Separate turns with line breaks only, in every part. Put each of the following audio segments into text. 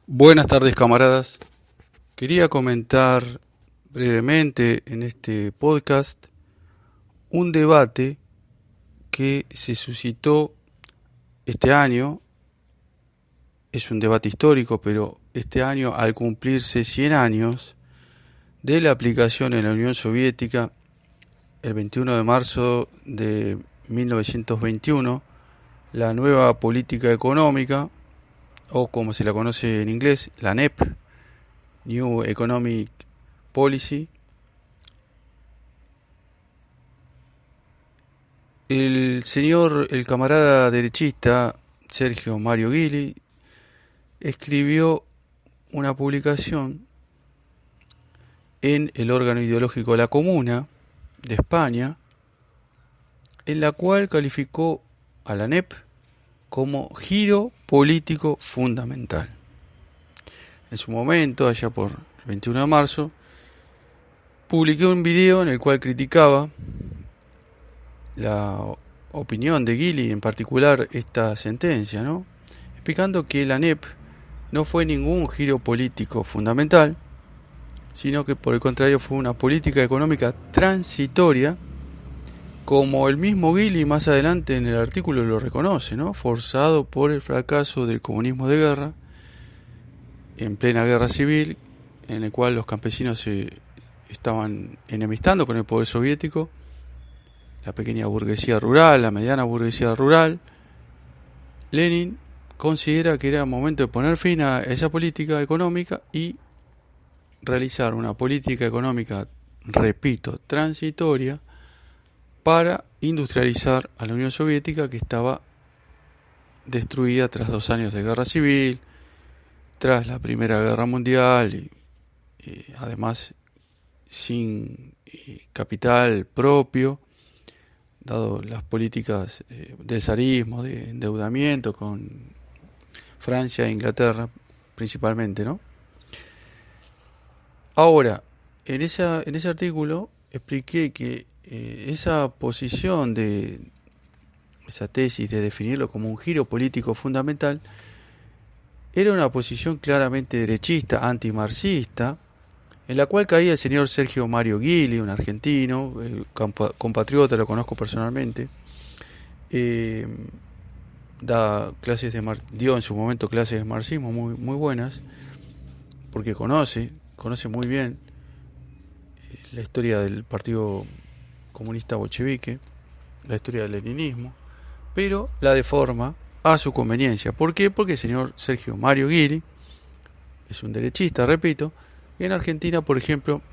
Buenas tardes, camaradas. Quería comentar brevemente en este podcast un debate que se suscitó este año. Es un debate histórico, pero este año, al cumplirse 100 años de la aplicación en la Unión Soviética, el 21 de marzo de 1921, la nueva política económica, o como se la conoce en inglés, la NEP, New Economic Policy. El camarada derechista Sergio Mario Guili escribió una publicación en el órgano ideológico La Comuna de España, en la cual calificó a la NEP como giro político fundamental. En su momento, allá por el 21 de marzo, publiqué un video en el cual criticaba la opinión de Guili, en particular esta sentencia, ¿no? Explicando que la NEP no fue ningún giro político fundamental, sino que por el contrario fue una política económica transitoria, como el mismo Guili más adelante en el artículo lo reconoce, ¿no? Forzado por el fracaso del comunismo de guerra, en plena guerra civil, en el cual los campesinos se estaban enemistando con el poder soviético, la pequeña burguesía rural, la mediana burguesía rural. Lenin considera que era momento de poner fin a esa política económica y realizar una política económica, repito, transitoria, para industrializar a la Unión Soviética, que estaba destruida tras 2 años de guerra civil, tras la Primera Guerra Mundial y además sin capital propio, dado las políticas del zarismo, de endeudamiento con Francia e Inglaterra principalmente, ¿no? Ahora, en ese artículo expliqué que esa posición esa tesis de definirlo como un giro político fundamental era una posición claramente derechista, antimarxista, en la cual caía el señor Sergio Mario Guili, un argentino, compatriota, lo conozco personalmente. eh, dio en su momento clases de marxismo muy, muy buenas, porque conoce muy bien la historia del Partido Comunista Bolchevique, la historia del leninismo, pero la deforma a su conveniencia. ¿Por qué? Porque el señor Sergio Mario Guili es un derechista, repito, y en Argentina, por ejemplo,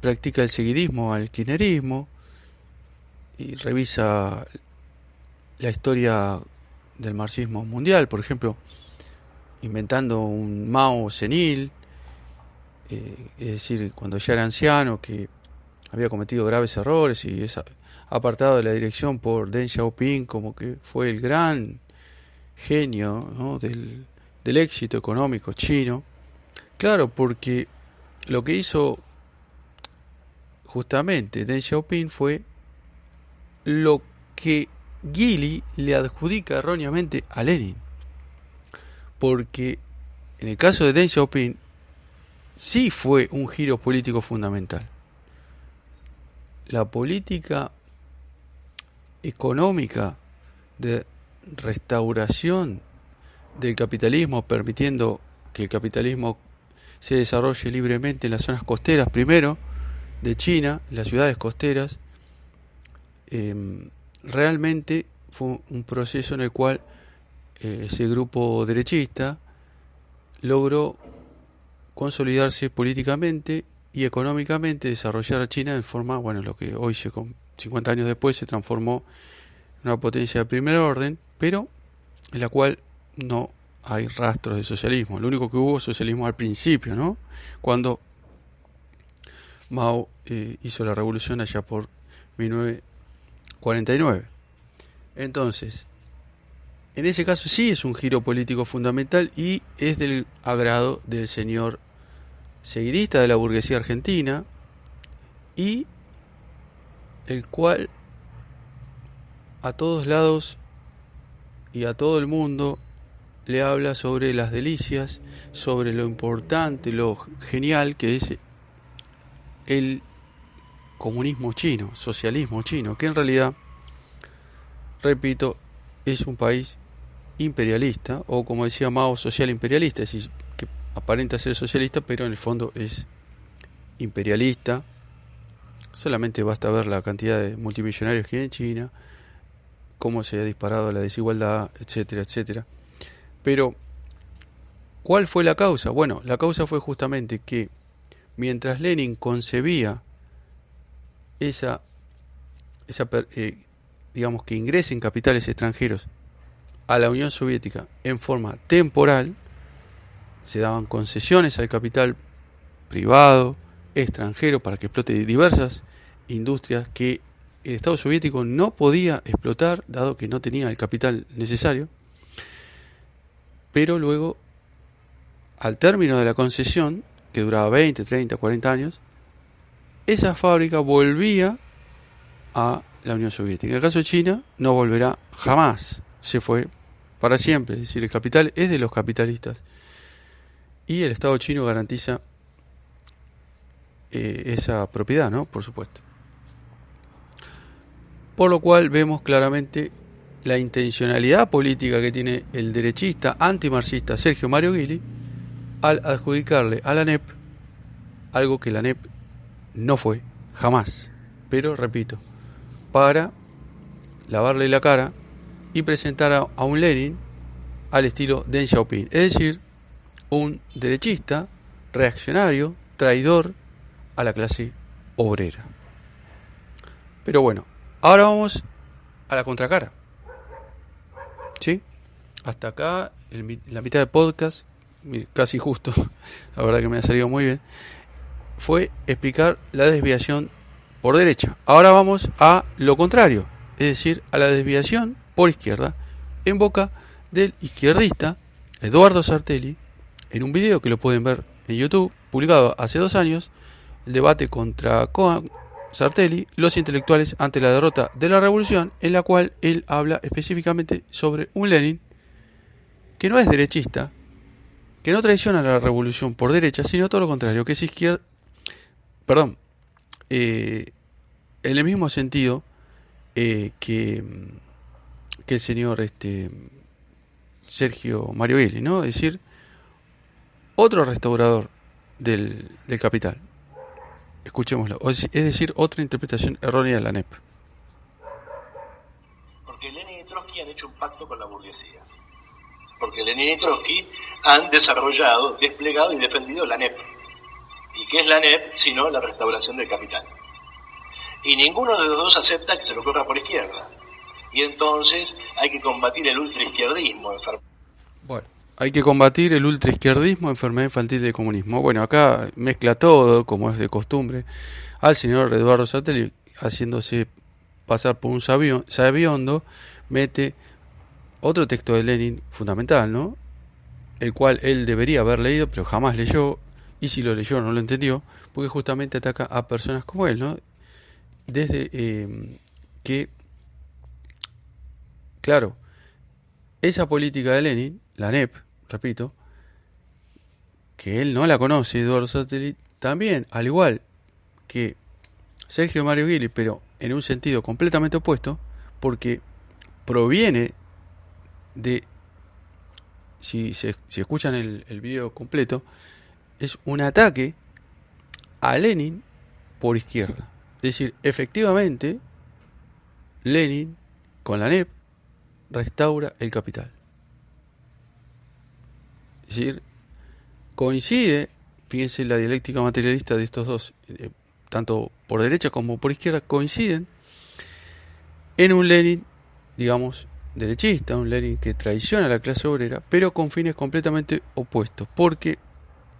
practica el seguidismo al kirchnerismo y revisa la historia del marxismo mundial, por ejemplo, inventando un Mao senil, es decir, cuando ya era anciano, que había cometido graves errores y es apartado de la dirección por Deng Xiaoping, como que fue el gran genio, ¿no?, del éxito económico chino. Claro, porque lo que hizo justamente Deng Xiaoping fue lo que Guili le adjudica erróneamente a Lenin. Porque en el caso de Deng Xiaoping sí fue un giro político fundamental. La política económica de restauración del capitalismo, permitiendo que el capitalismo se desarrolle libremente en las zonas costeras, primero de China, las ciudades costeras, realmente fue un proceso en el cual ese grupo derechista logró consolidarse políticamente y económicamente, desarrollar a China en forma, bueno, lo que hoy, 50 años después, se transformó en una potencia de primer orden, pero en la cual no hay rastros de socialismo. Lo único que hubo socialismo al principio, ¿no? Cuando Mao hizo la revolución allá por 1949. Entonces, en ese caso sí es un giro político fundamental y es del agrado del señor seguidista de la burguesía argentina, y el cual a todos lados y a todo el mundo le habla sobre las delicias, sobre lo importante, lo genial que es el comunismo chino, socialismo chino, que en realidad, repito, es un país imperialista, o como decía Mao, social imperialista, es decir, que aparenta ser socialista, pero en el fondo es imperialista. Solamente basta ver la cantidad de multimillonarios que hay en China, cómo se ha disparado la desigualdad, etcétera, etcétera. Pero, ¿cuál fue la causa? Bueno, la causa fue justamente que mientras Lenin concebía digamos, que ingresen capitales extranjeros a la Unión Soviética en forma temporal, se daban concesiones al capital privado, extranjero, para que explote diversas industrias que el Estado soviético no podía explotar, dado que no tenía el capital necesario. Pero luego, al término de la concesión, que duraba 20, 30, 40 años, esa fábrica volvía a la Unión Soviética. En el caso de China, no volverá jamás, se fue para siempre. Es decir, el capital es de los capitalistas y el Estado chino garantiza esa propiedad, ¿no? Por supuesto. Por lo cual vemos claramente la intencionalidad política que tiene el derechista antimarxista Sergio Mario Guili al adjudicarle a la ANEP algo que la ANEP no fue, jamás. Pero, repito, para lavarle la cara y presentar a un Lenin al estilo Deng Xiaoping, es decir, un derechista, reaccionario, traidor a la clase obrera. Pero bueno, ahora vamos a la contracara. ¿Sí? Hasta acá, la mitad del podcast, casi justo, la verdad que me ha salido muy bien, fue explicar la desviación por derecha. Ahora vamos a lo contrario, es decir, a la desviación por izquierda, en boca del izquierdista Eduardo Sartelli, en un video que lo pueden ver en YouTube, publicado hace 2 años, el debate contra Cohen, Sartelli, los intelectuales ante la derrota de la revolución, en la cual él habla específicamente sobre un Lenin que no es derechista, que no traiciona la revolución por derecha, sino todo lo contrario, que es izquierda, en el mismo sentido que el señor Sergio Mario Guili, ¿no? Es decir, otro restaurador del capital. Escuchémoslo. Es decir, otra interpretación errónea de la ANEP.
Porque Lenin y Trotsky han hecho un pacto con la burguesía. Porque Lenin y Trotsky han desarrollado, desplegado y defendido la ANEP. ¿Y qué es la ANEP sino la restauración del capital? Y ninguno de los dos acepta que se lo corra por izquierda. Y entonces hay que combatir el ultraizquierdismo.
Bueno, hay que combatir el ultraizquierdismo, enfermedad infantil del comunismo. Bueno, acá mezcla todo, como es de costumbre, al señor Eduardo Sartelli, haciéndose pasar por un sabiondo, mete otro texto de Lenin fundamental, ¿no? El cual él debería haber leído, pero jamás leyó, y si lo leyó no lo entendió, porque justamente ataca a personas como él, ¿no? Desde que, claro, esa política de Lenin, la ANEP, repito, que él no la conoce, Eduardo Sartelli, también, al igual que Sergio Mario Guili, pero en un sentido completamente opuesto, porque proviene de, si escuchan el video completo, es un ataque a Lenin por izquierda. Es decir, efectivamente, Lenin, con la ANEP, restaura el capital. Es decir, coincide, fíjense la dialéctica materialista de estos dos, tanto por derecha como por izquierda, coinciden en un Lenin, digamos, derechista, un Lenin que traiciona a la clase obrera, pero con fines completamente opuestos, porque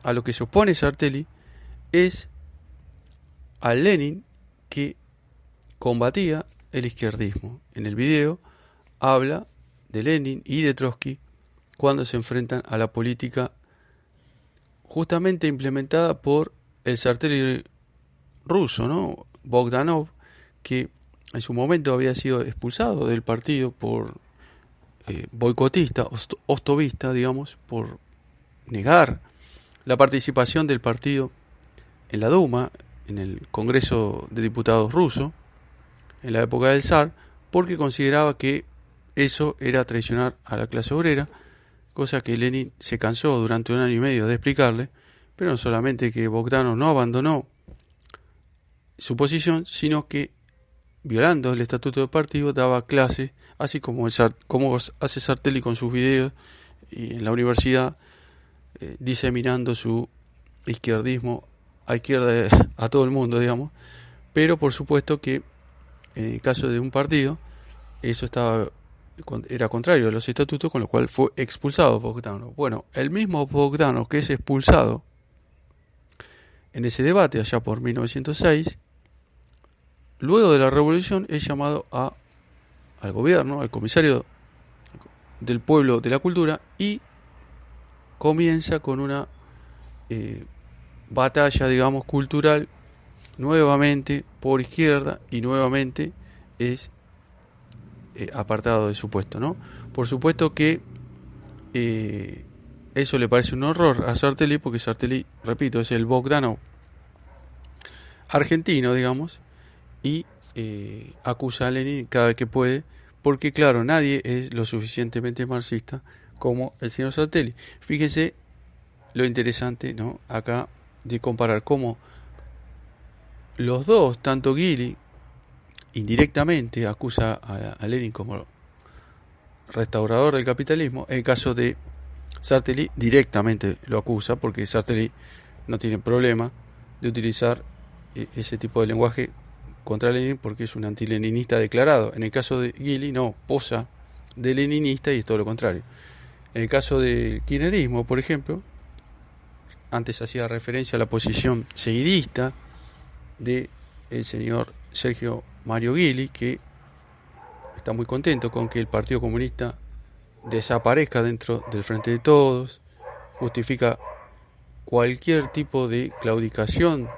a lo que se opone Sartelli es al Lenin que combatía el izquierdismo. En el video habla de Lenin y de Trotsky cuando se enfrentan a la política justamente implementada por el Sartelli ruso, ¿no? Bogdanov, que en su momento había sido expulsado del partido por boicotista, ostovista, digamos, por negar la participación del partido en la Duma, en el Congreso de Diputados ruso, en la época del zar, porque consideraba que eso era traicionar a la clase obrera, cosa que Lenin se cansó durante 1 año y medio de explicarle, pero no solamente que Bogdanov no abandonó su posición, sino que, violando el estatuto del partido, daba clases, así como hace Sartelli con sus videos y en la universidad, diseminando su izquierdismo a todo el mundo, digamos. Pero por supuesto que en el caso de un partido, eso era contrario a los estatutos, con lo cual fue expulsado Bogdanov. Bueno, el mismo Bogdanov que es expulsado en ese debate allá por 1906, luego de la revolución es llamado al gobierno, al comisario del pueblo de la cultura, y comienza con una batalla, digamos, cultural, nuevamente por izquierda, y nuevamente es apartado de su puesto, ¿no? Por supuesto que eso le parece un horror a Sartelli, porque Sartelli, repito, es el Bogdanov argentino, digamos, y acusa a Lenin cada vez que puede, porque claro, nadie es lo suficientemente marxista como el señor Sartelli. Fíjese lo interesante, ¿no?, acá de comparar cómo los dos, tanto Gili indirectamente acusa a Lenin como restaurador del capitalismo, en el caso de Sartelli directamente lo acusa, porque Sartelli no tiene problema de utilizar ese tipo de lenguaje contra Lenin, porque es un antileninista declarado. En el caso de Gili no, posa de leninista y es todo lo contrario. En el caso del kirchnerismo, por ejemplo, antes hacía referencia a la posición seguidista de el señor Sergio Mario Gili, que está muy contento con que el Partido Comunista desaparezca dentro del Frente de Todos, justifica cualquier tipo de claudicación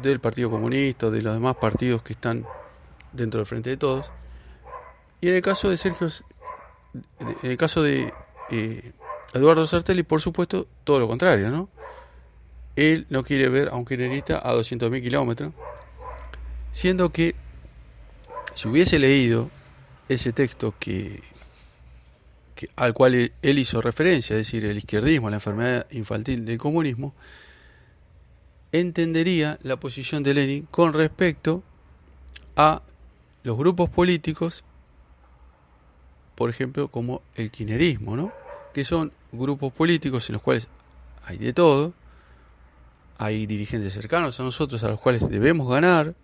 del Partido Comunista o de los demás partidos que están dentro del Frente de Todos. Y en el caso de Eduardo Sartelli, por supuesto, todo lo contrario, ¿no? Él no quiere ver a un kirchnerista a 200.000 kilómetros, siendo que si hubiese leído ese texto al cual él hizo referencia, es decir, el izquierdismo, la enfermedad infantil del comunismo, entendería la posición de Lenin con respecto a los grupos políticos, por ejemplo, como el kirchnerismo, ¿no?, que son grupos políticos en los cuales hay de todo, hay dirigentes cercanos a nosotros a los cuales debemos ganar,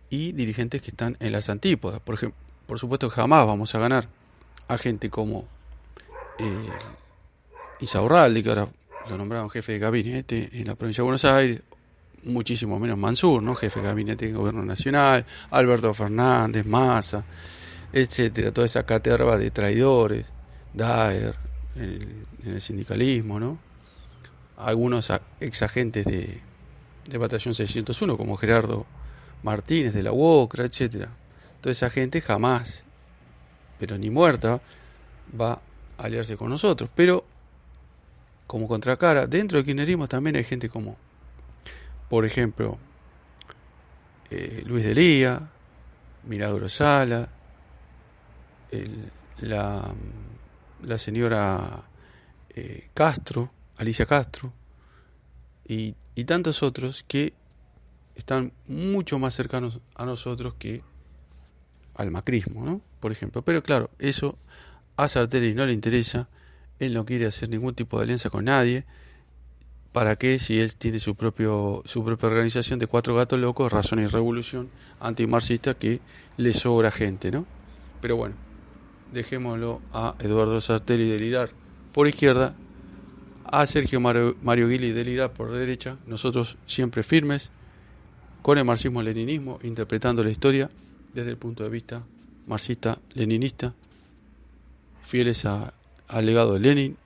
y dirigentes que están en las antípodas. Por ejemplo, por supuesto que jamás vamos a ganar a gente como Insaurralde, que ahora lo nombraron jefe de gabinete en la provincia de Buenos Aires, muchísimo menos Mansur, ¿no?, jefe de gabinete en gobierno nacional, Alberto Fernández, Massa, etcétera, toda esa caterva de traidores, Daer, en el sindicalismo, ¿no?, algunos exagentes de Batallón 601 como Gerardo Martínez de la UOCRA, etcétera. Toda esa gente jamás, pero ni muerta, va a aliarse con nosotros. Pero como contracara, dentro del kirchnerismo también hay gente como, por ejemplo, Luis de Lía, Milagro Sala, la señora Castro, Alicia Castro, y tantos otros que están mucho más cercanos a nosotros que al macrismo, ¿no?, por ejemplo. Pero claro, eso a Sartelli no le interesa. Él no quiere hacer ningún tipo de alianza con nadie. ¿Para qué? Si él tiene su propia organización de 4 gatos locos, Razón y Revolución, antimarxista, que le sobra gente, ¿no? Pero bueno, dejémoslo a Eduardo Sartelli delirar por izquierda, a Sergio Mario Gili delirar por derecha. Nosotros siempre firmes con el marxismo-leninismo, interpretando la historia desde el punto de vista marxista-leninista, fieles al legado de Lenin,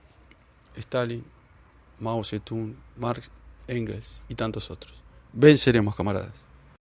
Stalin, Mao Zedong, Marx, Engels y tantos otros. Venceremos, camaradas.